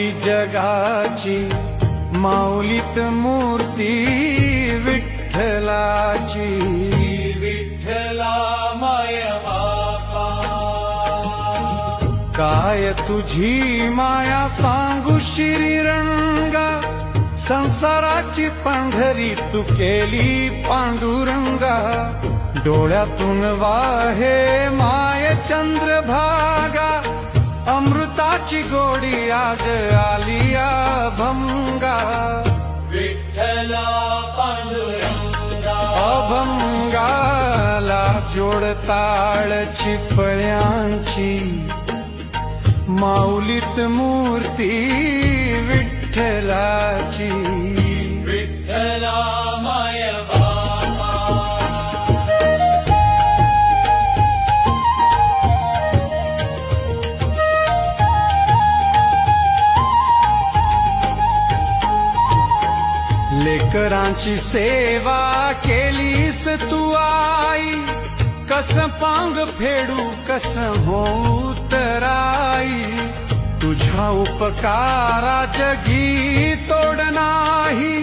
माऊली जगाची माऊलीत मूर्ती विठ्ठलाची विठ्ठला माय बापा काय तुझी माया सांगू श्रीरंगा संसाराची पंढरी तू केली पांडुरंगा डोळ्यातून वाहे माय चंद्रभागा अमृताची गोडी आज आलिया भंगा विठ्ठला पांडुरंगा अभंगाला जोडताळ चिपळ्यांची माऊलीत मूर्ती विठ्ठलाची विठ्ठला माय बापा लेकरांची सेवा केलीस तू आई कस पांग फेडू कस होऊ तराई तुझ्या उपकारा जगी तोड नाही।